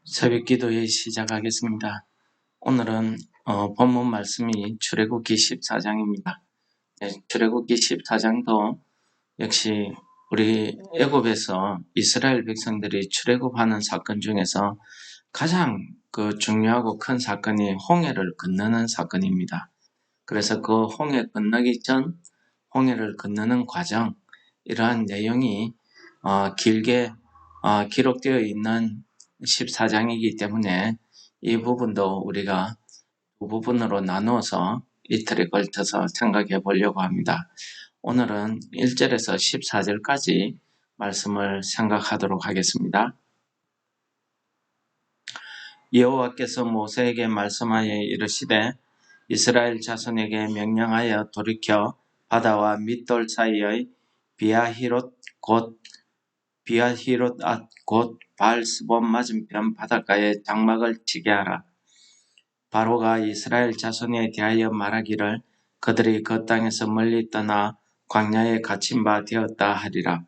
새벽 기도회 시작하겠습니다. 오늘은 본문 말씀이 출애굽기 14장입니다. 출애굽기 14장도 역시 우리 애굽에서 이스라엘 백성들이 출애굽하는 사건 중에서 가장 중요하고 큰 사건이 홍해를 건너는 사건입니다. 그래서 그 홍해 건너기 전 홍해를 건너는 과정, 이러한 내용이 길게 기록되어 있는 14장이기 때문에 이 부분도 우리가 두 부분으로 나누어서 이틀에 걸쳐서 생각해 보려고 합니다. 오늘은 1절에서 14절까지 말씀을 생각하도록 하겠습니다. 여호와께서 모세에게 말씀하여 이르시되 이스라엘 자손에게 명령하여 돌이켜 바다와 밋돌 사이의 비아히롯 곧 바알스본 맞은편 바닷가에 장막을 치게 하라. 바로가 이스라엘 자손에 대하여 말하기를 그들이 그 땅에서 멀리 떠나 광야에 갇힌 바 되었다 하리라.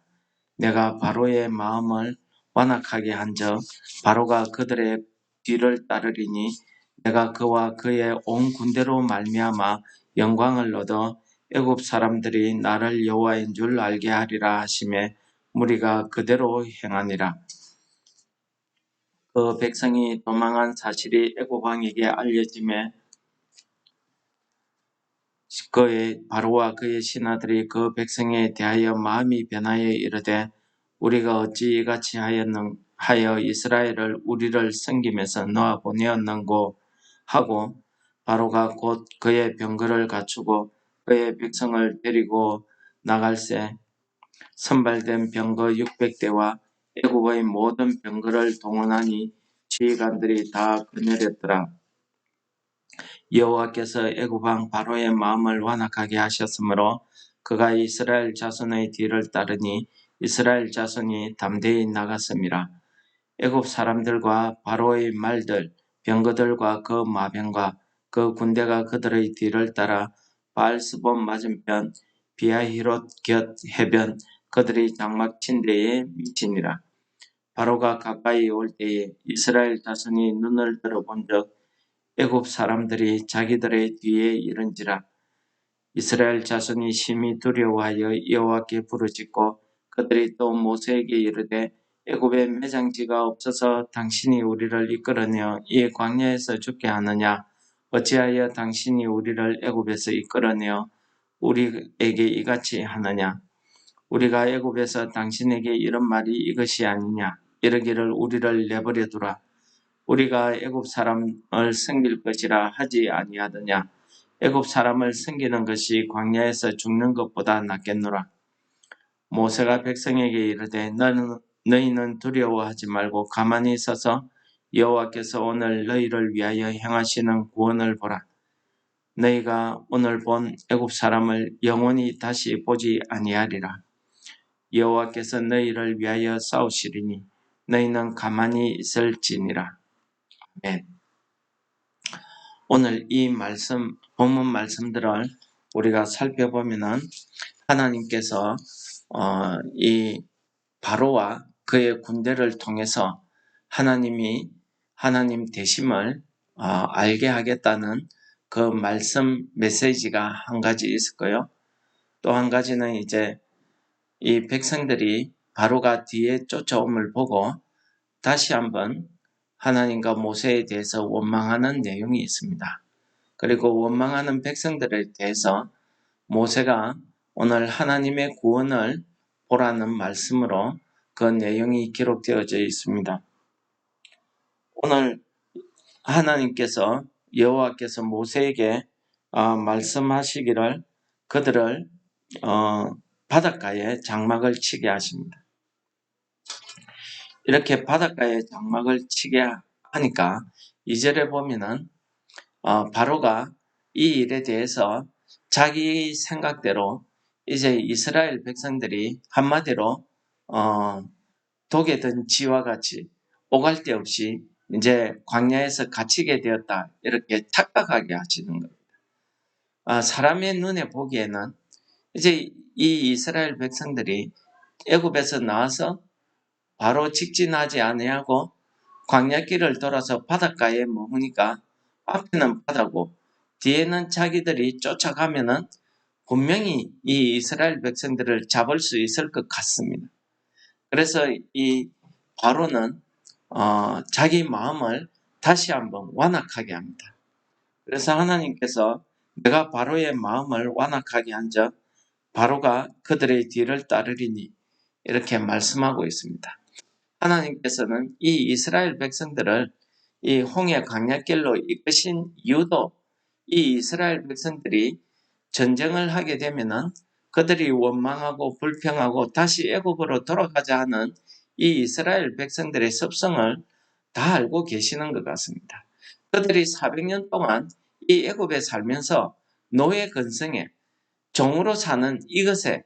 내가 바로의 마음을 완악하게 한즉 바로가 그들의 뒤를 따르리니 내가 그와 그의 온 군대로 말미암아 영광을 얻어 애굽 사람들이 나를 여호와인 줄 알게 하리라 하시매 무리가 그대로 행하니라. 그 백성이 도망한 사실이 애굽 왕에게 알려짐에 바로와 그의 신하들이 그 백성에 대하여 마음이 변하여 이르되 우리가 어찌 이같이 하여 이스라엘을 우리를 섬기면서 놓아 보내었는고 하고 바로가 곧 그의 병거를 갖추고 그의 백성을 데리고 나갈새 선발된 병거 600대와 애굽의 모든 병거를 동원하니 지휘관들이 다 거느렸더라. 여호와께서 애굽 왕 바로의 마음을 완악하게 하셨으므로 그가 이스라엘 자손의 뒤를 따르니 이스라엘 자손이 담대히 나갔음이라. 애굽 사람들과 바로의 말들, 병거들과 그 마병과 그 군대가 그들의 뒤를 따라 바알스본 맞은편 비아히롯 곁 해변 그들이 장막 친 데에 미치니라. 바로가 가까이 올 때에 이스라엘 자손이 눈을 들어본즉 애굽 사람들이 자기들의 뒤에 이른지라. 이스라엘 자손이 심히 두려워하여 여호와께 부르짖고 그들이 또 모세에게 이르되 애굽에 매장지가 없어서 당신이 우리를 이끌어내어 이 광야에서 죽게 하느냐? 어찌하여 당신이 우리를 애굽에서 이끌어내어 우리에게 이같이 하느냐? 우리가 애굽에서 당신에게 이런 말이 이것이 아니냐? 이르기를 우리를 내버려 두라. 우리가 애굽 사람을 섬길 것이라 하지 아니하더냐? 애굽 사람을 섬기는 것이 광야에서 죽는 것보다 낫겠노라. 모세가 백성에게 이르되 너희는 두려워하지 말고 가만히 서서 여호와께서 오늘 너희를 위하여 행하시는 구원을 보라. 너희가 오늘 본 애굽 사람을 영원히 다시 보지 아니하리라. 여호와께서 너희를 위하여 싸우시리니 너희는 가만히 있을지니라. 아멘. 오늘 이 본문 말씀들을 우리가 살펴보면은 하나님께서 이 바로와 그의 군대를 통해서 하나님 되심을 알게 하겠다는 그 말씀 메시지가 한 가지 있을 거요. 또 한 가지는 이제 이 백성들이 바로가 뒤에 쫓아옴을 보고 다시 한번 하나님과 모세에 대해서 원망하는 내용이 있습니다. 그리고 원망하는 백성들에 대해서 모세가 오늘 하나님의 구원을 보라는 말씀으로 그 내용이 기록되어져 있습니다. 오늘 여호와께서 모세에게 말씀하시기를 그들을 바닷가에 장막을 치게 하십니다. 이렇게 바닷가에 장막을 치게 하니까 2절에 보면은 바로가 이 일에 대해서 자기 생각대로 이제 이스라엘 백성들이 한마디로 독에 든 쥐와 같이 오갈 데 없이 이제 광야에서 갇히게 되었다, 이렇게 착각하게 하시는 겁니다. 사람의 눈에 보기에는 이제 이 이스라엘 백성들이 애굽에서 나와서 바로 직진하지 아니하고 광야길을 돌아서 바닷가에 머무니까 앞에는 바다고 뒤에는 자기들이 쫓아가면은 분명히 이 이스라엘 백성들을 잡을 수 있을 것 같습니다. 그래서 이 바로는 자기 마음을 다시 한번 완악하게 합니다. 그래서 하나님께서 내가 바로의 마음을 완악하게 한즉 바로가 그들의 뒤를 따르리니 이렇게 말씀하고 있습니다. 하나님께서는 이 이스라엘 백성들을 이 홍해 광야길로 이끄신 이유도 이 이스라엘 백성들이 전쟁을 하게 되면은 그들이 원망하고 불평하고 다시 애굽으로 돌아가자 하는 이 이스라엘 백성들의 습성을 다 알고 계시는 것 같습니다. 그들이 400년 동안 이 애굽에 살면서 노예 근성에 종으로 사는 이것에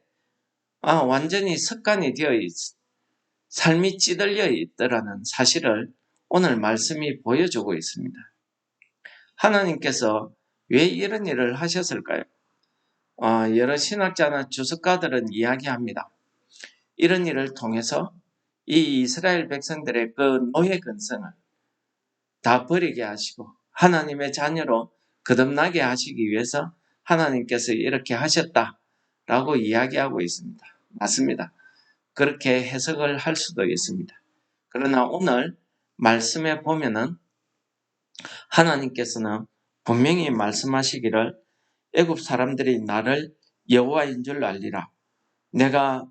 완전히 습관이 되어 삶이 찌들려 있더라는 사실을 오늘 말씀이 보여주고 있습니다. 하나님께서 왜 이런 일을 하셨을까요? 여러 신학자나 주석가들은 이야기합니다. 이런 일을 통해서 이 이스라엘 백성들의 그 노예 근성을 다 버리게 하시고 하나님의 자녀로 거듭나게 하시기 위해서 하나님께서 이렇게 하셨다라고 이야기하고 있습니다. 맞습니다. 그렇게 해석을 할 수도 있습니다. 그러나 오늘 말씀에 보면은 하나님께서는 분명히 말씀하시기를 애굽 사람들이 나를 여호와인 줄 알리라. 내가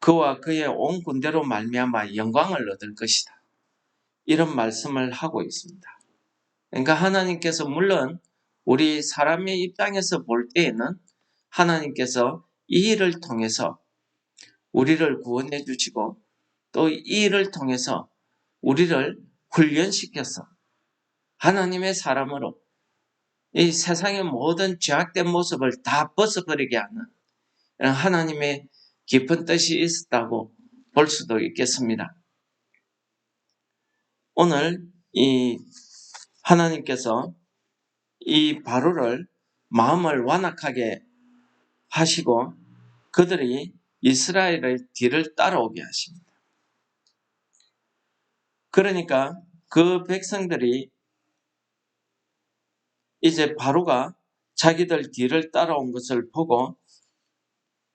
그와 그의 온 군대로 말미암아 영광을 얻을 것이다. 이런 말씀을 하고 있습니다. 그러니까 하나님께서 물론 우리 사람의 입장에서 볼 때에는 하나님께서 이 일을 통해서 우리를 구원해 주시고 또 이 일을 통해서 우리를 훈련시켜서 하나님의 사람으로 이 세상의 모든 죄악된 모습을 다 벗어버리게 하는 하나님의 깊은 뜻이 있었다고 볼 수도 있겠습니다. 오늘 이 하나님께서 이 바로를 마음을 완악하게 하시고 그들이 이스라엘의 뒤를 따라오게 하십니다. 그러니까 그 백성들이 이제 바로가 자기들 뒤를 따라온 것을 보고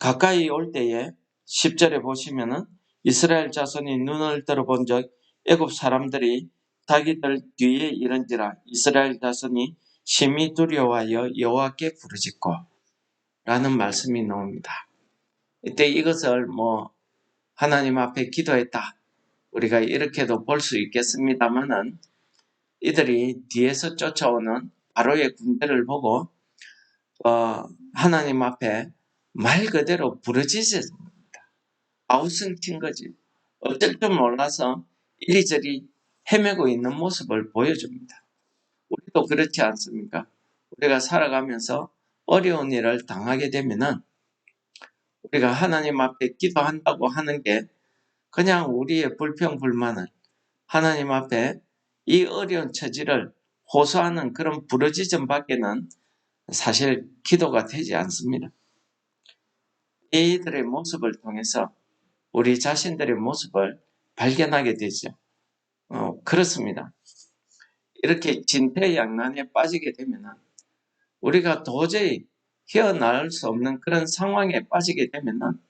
가까이 올 때에 10절에 보시면은 이스라엘 자손이 눈을 들어본 적 애굽 사람들이 자기들 뒤에 이른지라 이스라엘 자손이 심히 두려워하여 여호와께 부르짖고 라는 말씀이 나옵니다. 이때 이것을 하나님 앞에 기도했다. 우리가 이렇게도 볼 수 있겠습니다만은 이들이 뒤에서 쫓아오는 바로의 군대를 보고 하나님 앞에 말 그대로 부르짖습니다. 아우성친 거지. 어쩔 줄 몰라서 이리저리 헤매고 있는 모습을 보여줍니다. 우리도 그렇지 않습니까? 우리가 살아가면서 어려운 일을 당하게 되면은 우리가 하나님 앞에 기도한다고 하는 게 그냥 우리의 불평, 불만을 하나님 앞에 이 어려운 처지를 호소하는 그런 부르짖음 밖에는 사실 기도가 되지 않습니다. 이들의 모습을 통해서 우리 자신들의 모습을 발견하게 되죠. 그렇습니다. 이렇게 진퇴양난에 빠지게 되면 우리가 도저히 헤어나올 수 없는 그런 상황에 빠지게 되면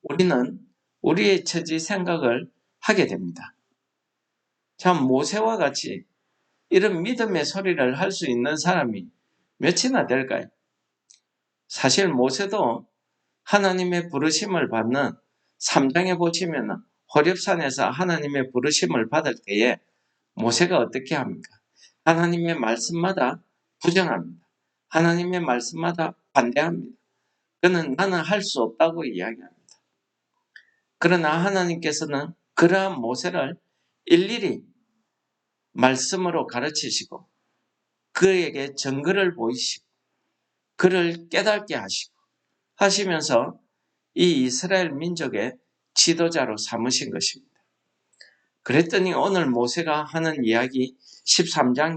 우리는 우리의 처지 생각을 하게 됩니다. 참 모세와 같이 이런 믿음의 소리를 할 수 있는 사람이 몇이나 될까요? 사실 모세도 하나님의 부르심을 받는 3장에 보시면 호렙산에서 하나님의 부르심을 받을 때에 모세가 어떻게 합니까? 하나님의 말씀마다 부정합니다. 하나님의 말씀마다 반대합니다. 그는 나는 할 수 없다고 이야기합니다. 그러나 하나님께서는 그러한 모세를 일일이 말씀으로 가르치시고 그에게 증거를 보이시고 그를 깨닫게 하시면서 이 이스라엘 민족의 지도자로 삼으신 것입니다. 그랬더니 오늘 모세가 하는 이야기 13장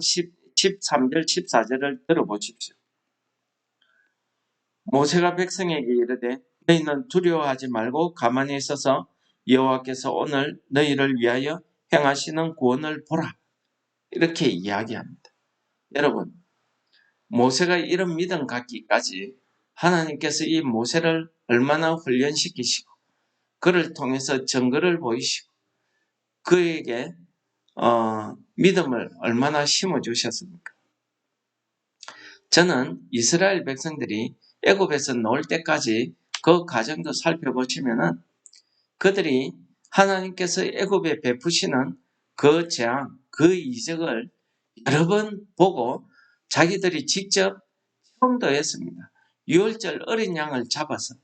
13절 14절을 들어보십시오. 모세가 백성에게 이르되 너희는 두려워하지 말고 가만히 있어서 여호와께서 오늘 너희를 위하여 행하시는 구원을 보라. 이렇게 이야기합니다. 여러분, 모세가 이런 믿음 갖기까지 하나님께서 이 모세를 얼마나 훈련시키시고 그를 통해서 증거를 보이시고 그에게 믿음을 얼마나 심어주셨습니까? 저는 이스라엘 백성들이 애굽에서 나올 때까지 그 과정도 살펴보시면은 그들이 하나님께서 애굽에 베푸시는 그 재앙, 그 이적을 여러 번 보고 자기들이 직접 체험도 했습니다. 유월절 어린 양을 잡아서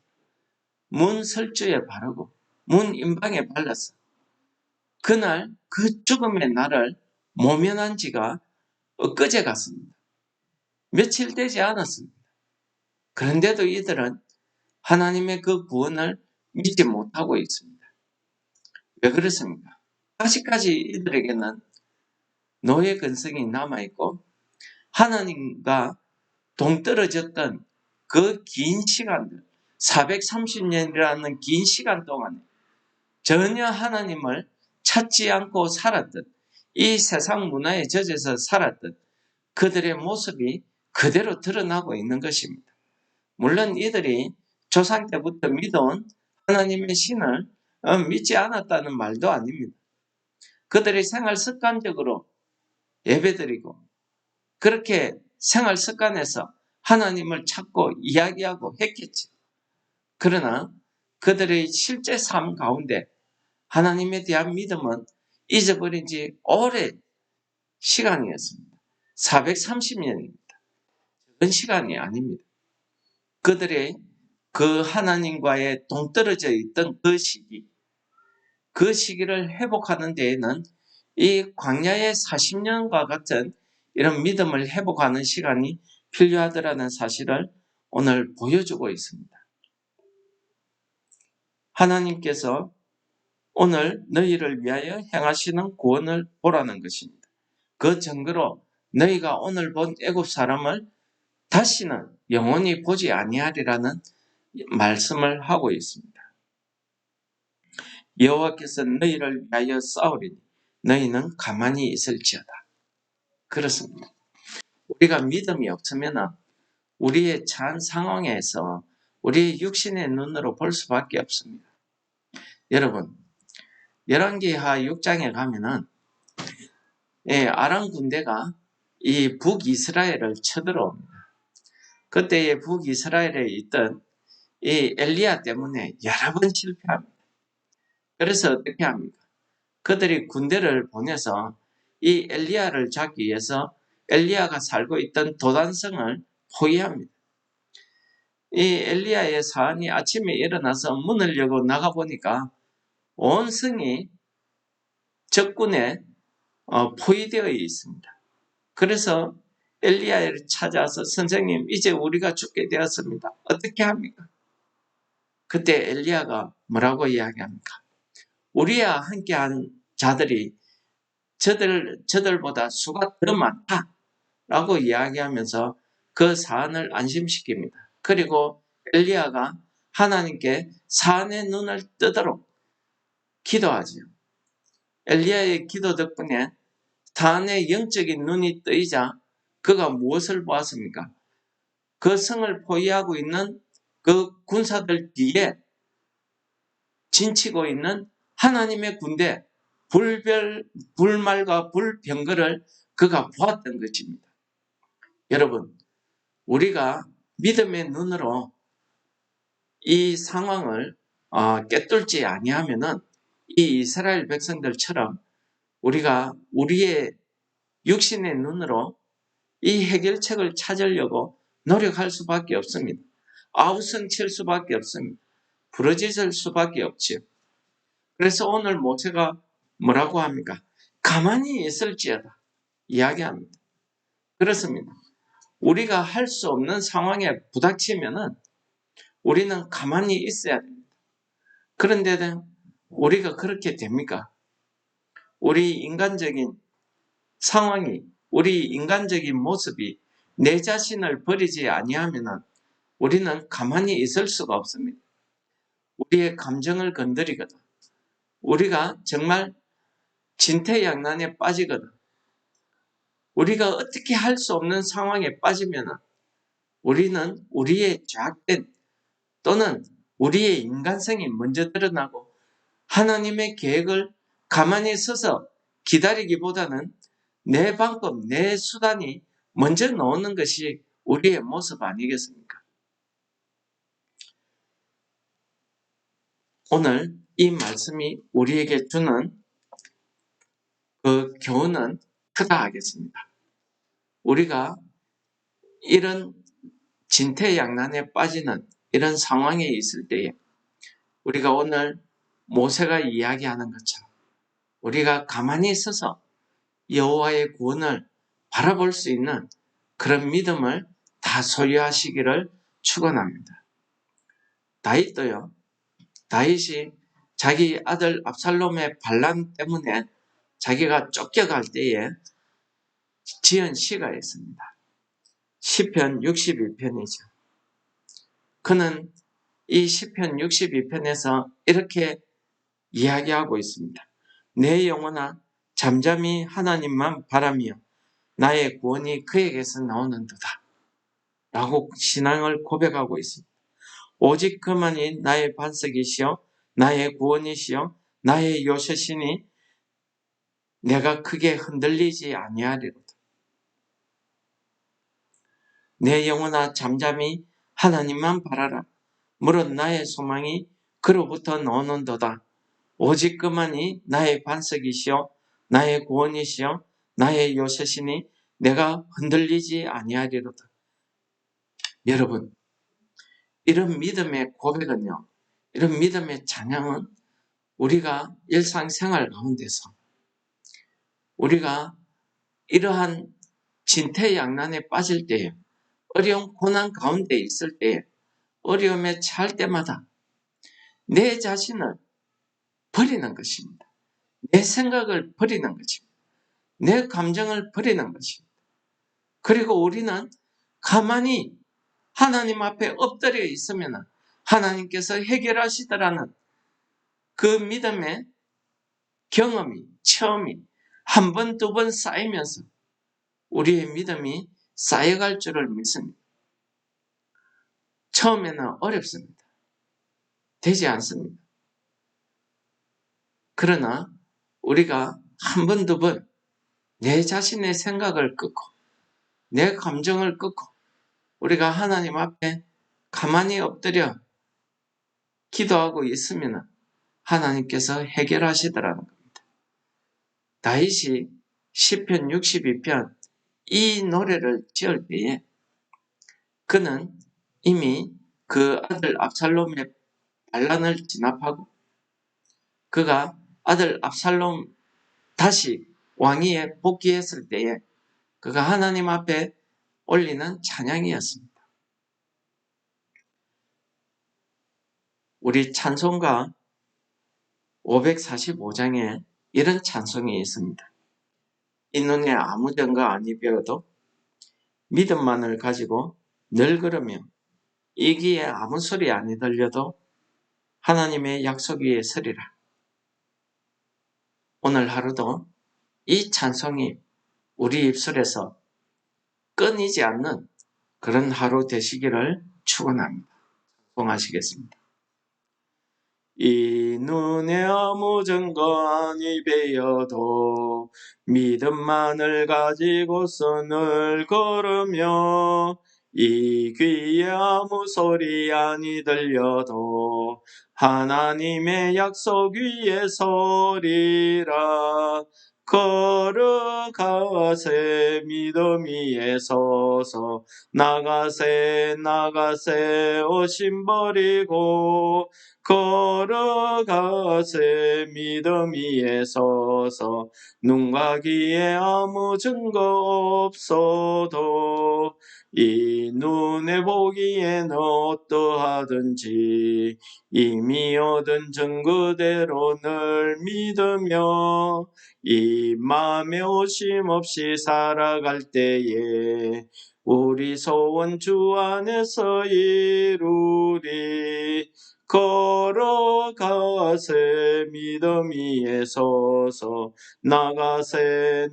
문 설주에 바르고 문 임방에 발라서 그날 그 죽음의 날을 모면한 지가 엊그제 같습니다. 며칠 되지 않았습니다. 그런데도 이들은 하나님의 그 구원을 믿지 못하고 있습니다. 왜 그렇습니까? 아직까지 이들에게는 노예 근성이 남아있고 하나님과 동떨어졌던 그 긴 시간들, 430년이라는 긴 시간 동안에 전혀 하나님을 찾지 않고 살았던, 이 세상 문화에 젖어서 살았던 그들의 모습이 그대로 드러나고 있는 것입니다. 물론 이들이 조상 때부터 믿어온 하나님의 신을 믿지 않았다는 말도 아닙니다. 그들의 생활 습관적으로 예배드리고 그렇게 생활 습관에서 하나님을 찾고 이야기하고 했겠지. 그러나 그들의 실제 삶 가운데 하나님에 대한 믿음은 잊어버린 지 오래 시간이었습니다. 430년입니다. 그런 시간이 아닙니다. 그들의 그 하나님과의 동떨어져 있던 그 시기를 회복하는 데에는 이 광야의 40년과 같은 이런 믿음을 회복하는 시간이 필요하더라는 사실을 오늘 보여주고 있습니다. 하나님께서 오늘 너희를 위하여 행하시는 구원을 보라는 것입니다. 그 증거로 너희가 오늘 본 애굽 사람을 다시는 영원히 보지 아니하리라는 말씀을 하고 있습니다. 여호와께서 너희를 위하여 싸우리니 너희는 가만히 있을지어다. 그렇습니다. 우리가 믿음이 없으면 우리의 처한 상황에서 우리의 육신의 눈으로 볼 수밖에 없습니다. 여러분, 열왕기하 6장에 가면은 아람 군대가 이 북이스라엘을 쳐들어옵니다. 그때의 북이스라엘에 있던 이 엘리야 때문에 여러 번 실패합니다. 그래서 어떻게 합니까? 그들이 군대를 보내서 이 엘리야를 잡기 위해서 엘리야가 살고 있던 도단성을 포위합니다. 이 엘리야의 사안이 아침에 일어나서 문을 열고 나가보니까 온 성이 적군에 포위되어 있습니다. 그래서 엘리야를 찾아서 선생님 이제 우리가 죽게 되었습니다. 어떻게 합니까? 그때 엘리야가 뭐라고 이야기합니까? 우리와 함께한 자들이 저들보다 수가 더 많다라고 이야기하면서 그 사안을 안심시킵니다. 그리고 엘리야가 하나님께 사안의 눈을 뜨도록 기도하지요. 엘리야의 기도 덕분에 사안의 영적인 눈이 뜨이자 그가 무엇을 보았습니까? 그 성을 포위하고 있는 그 군사들 뒤에 진치고 있는 하나님의 군대, 불말과 불병거를 그가 보았던 것입니다. 여러분, 우리가 믿음의 눈으로 이 상황을 꿰뚫지 아니하면은 이 이스라엘 백성들처럼 우리가 우리의 육신의 눈으로 이 해결책을 찾으려고 노력할 수밖에 없습니다. 아우성 칠 수밖에 없습니다. 부러질 수밖에 없지요. 그래서 오늘 모세가 뭐라고 합니까? 가만히 있을지어다 이야기합니다. 그렇습니다. 우리가 할 수 없는 상황에 부닥치면은 우리는 가만히 있어야 됩니다. 그런데 우리가 그렇게 됩니까? 우리 인간적인 상황이, 우리 인간적인 모습이 내 자신을 버리지 아니하면은 우리는 가만히 있을 수가 없습니다. 우리의 감정을 건드리거나 우리가 정말 진퇴양난에 빠지거든. 우리가 어떻게 할 수 없는 상황에 빠지면 우리는 우리의 죄악된 또는 우리의 인간성이 먼저 드러나고 하나님의 계획을 가만히 서서 기다리기보다는 내 방법, 내 수단이 먼저 나오는 것이 우리의 모습 아니겠습니까? 오늘 이 말씀이 우리에게 주는 그 교훈은 크다 하겠습니다. 우리가 이런 진퇴양난에 빠지는 이런 상황에 있을 때에 우리가 오늘 모세가 이야기하는 것처럼 우리가 가만히 있어서 여호와의 구원을 바라볼 수 있는 그런 믿음을 다 소유하시기를 축원합니다. 다윗이 자기 아들 압살롬의 반란 때문에 자기가 쫓겨갈 때에 지은 시가 있습니다. 시편 62편이죠. 그는 이 시편 62편에서 이렇게 이야기하고 있습니다. 내 영혼아 잠잠히 하나님만 바라며 나의 구원이 그에게서 나오는도다 라고 신앙을 고백하고 있습니다. 오직 그만이 나의 반석이시여 나의 구원이시여 나의 요새시니 내가 크게 흔들리지 아니하리로다. 내 영혼아 잠잠히 하나님만 바라라. 물은 나의 소망이 그로부터 나오는도다. 오직 그만이 나의 반석이시여 나의 구원이시여 나의 요새시니 내가 흔들리지 아니하리로다. 여러분, 이런 믿음의 고백은요, 이런 믿음의 찬양은 우리가 일상생활 가운데서 우리가 이러한 진퇴양난에 빠질 때에 어려운 고난 가운데 있을 때에 어려움에 처할 때마다 내 자신을 버리는 것입니다. 내 생각을 버리는 것입니다. 내 감정을 버리는 것입니다. 그리고 우리는 가만히 하나님 앞에 엎드려 있으면 하나님께서 해결하시더라는 그 믿음의 경험이, 체험이 한 번, 두 번 쌓이면서 우리의 믿음이 쌓여갈 줄을 믿습니다. 처음에는 어렵습니다. 되지 않습니다. 그러나 우리가 한 번, 두 번 내 자신의 생각을 끊고 내 감정을 끊고 우리가 하나님 앞에 가만히 엎드려 기도하고 있으면 하나님께서 해결하시더라는 겁니다. 다윗이 시편 62편 이 노래를 지을 때에 그는 이미 그 아들 압살롬의 반란을 진압하고 그가 아들 압살롬 다시 왕위에 복귀했을 때에 그가 하나님 앞에 올리는 찬양이었습니다. 우리 찬송가 545장에 이런 찬송이 있습니다. 이 눈에 아무 증거 아니 배워도 믿음만을 가지고 늘 걸으며 이 귀에 아무 소리 아니 들려도 하나님의 약속 위에 서리라. 오늘 하루도 이 찬송이 우리 입술에서 끊이지 않는 그런 하루 되시기를 축원합니다. 봉하시겠습니다. 이 눈에 아무 증거 아니 배어도 믿음만을 가지고서 늘 걸으며 이 귀에 아무 소리 아니 들려도 하나님의 약속 위에 서리라. 걸어가세 믿음 위에 서서 나가세 오심 버리고 걸어가세 믿음 위에 서서 눈과 귀에 아무 증거 없어도 이 눈에 보기에는 어떠하든지 이미 얻은 증거대로 늘 믿으며 이 맘에 오심 없이 살아갈 때에 우리 소원 주 안에서 이루리. 걸어가세 믿음 위에 서서 나가세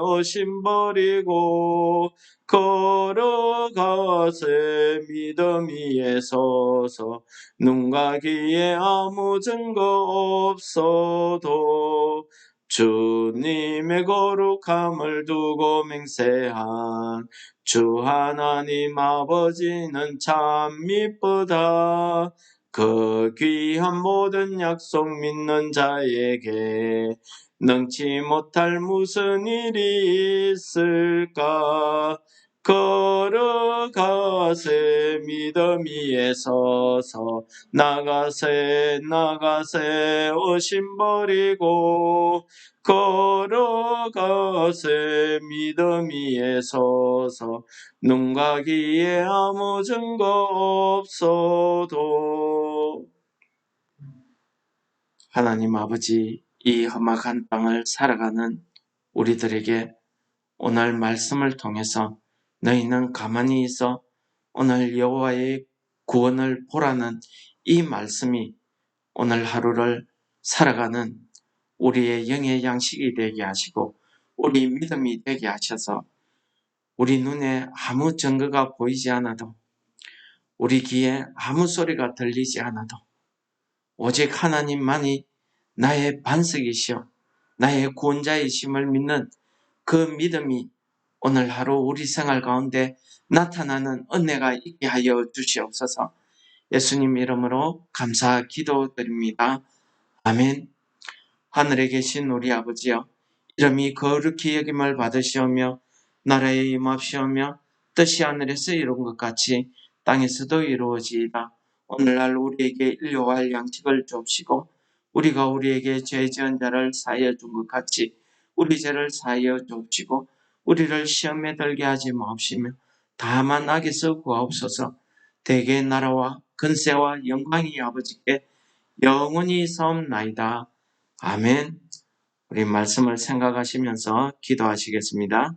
의심 버리고 걸어가세 믿음 위에 서서 눈 가기에 아무 증거 없어도 주님의 거룩함을 두고 맹세한 주 하나님 아버지는 참 미쁘다. 그 귀한 모든 약속 믿는 자에게 능치 못할 무슨 일이 있을까. 걸어가세 믿음 위에 서서 나가세 의심 버리고 걸어가세 믿음 위에 서서 눈 가기에 아무 증거 없어도. 하나님 아버지, 이 험악한 땅을 살아가는 우리들에게 오늘 말씀을 통해서 너희는 가만히 있어 오늘 여호와의 구원을 보라는 이 말씀이 오늘 하루를 살아가는 우리의 영의 양식이 되게 하시고 우리 믿음이 되게 하셔서 우리 눈에 아무 증거가 보이지 않아도 우리 귀에 아무 소리가 들리지 않아도 오직 하나님만이 나의 반석이시여 나의 구원자이심을 믿는 그 믿음이 오늘 하루 우리 생활 가운데 나타나는 은혜가 있게 하여 주시옵소서. 예수님 이름으로 감사 기도드립니다. 아멘. 하늘에 계신 우리 아버지여, 이름이 거룩히 여김을 받으시오며 나라에 임합시오며 뜻이 하늘에서 이룬 것 같이 땅에서도 이루어지이다. 오늘날 우리에게 일용할 양식을 주옵시고 우리가 우리에게 죄 지은 자를 사하여 준 것 같이 우리 죄를 사하여 주옵시고 우리를 시험에 들게 하지 마옵시며 다만 악에서 구하옵소서. 대개의 나라와 근세와 영광이 아버지께 영원히 사옵나이다. 아멘. 우리 말씀을 생각하시면서 기도하시겠습니다.